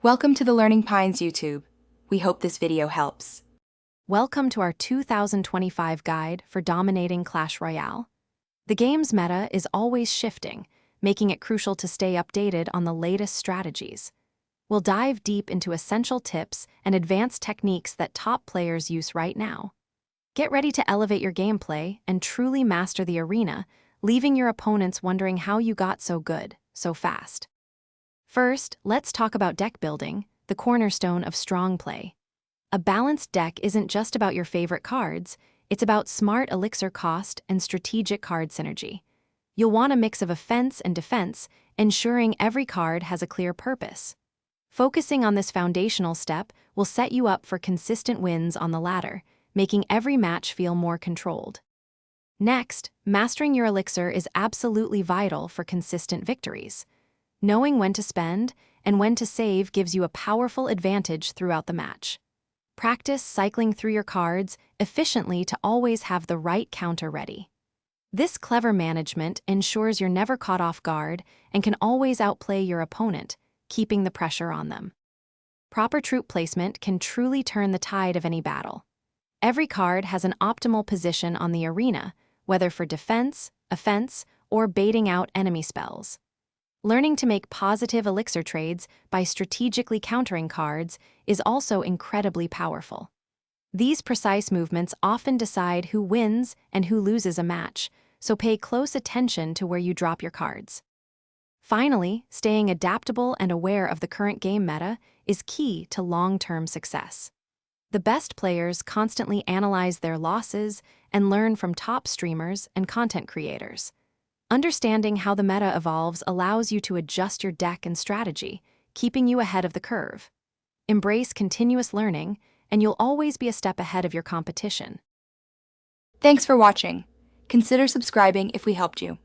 Welcome to the Learning Pines YouTube. We hope this video helps. Welcome to our 2025 guide for dominating Clash Royale. The game's meta is always shifting, making it crucial to stay updated on the latest strategies. We'll dive deep into essential tips and advanced techniques that top players use right now. Get ready to elevate your gameplay and truly master the arena, leaving your opponents wondering how you got so good, so fast. First, let's talk about deck building, the cornerstone of strong play. A balanced deck isn't just about your favorite cards, it's about smart elixir cost and strategic card synergy. You'll want a mix of offense and defense, ensuring every card has a clear purpose. Focusing on this foundational step will set you up for consistent wins on the ladder, making every match feel more controlled. Next, mastering your elixir is absolutely vital for consistent victories. Knowing when to spend and when to save gives you a powerful advantage throughout the match. Practice cycling through your cards efficiently to always have the right counter ready. This clever management ensures you're never caught off guard and can always outplay your opponent, keeping the pressure on them. Proper troop placement can truly turn the tide of any battle. Every card has an optimal position on the arena, whether for defense, offense, or baiting out enemy spells. Learning to make positive elixir trades by strategically countering cards is also incredibly powerful. These precise movements often decide who wins and who loses a match, so pay close attention to where you drop your cards. Finally, staying adaptable and aware of the current game meta is key to long-term success. The best players constantly analyze their losses and learn from top streamers and content creators. Understanding how the meta evolves allows you to adjust your deck and strategy, keeping you ahead of the curve. Embrace continuous learning, and you'll always be a step ahead of your competition. Thanks for watching. Consider subscribing if we helped you.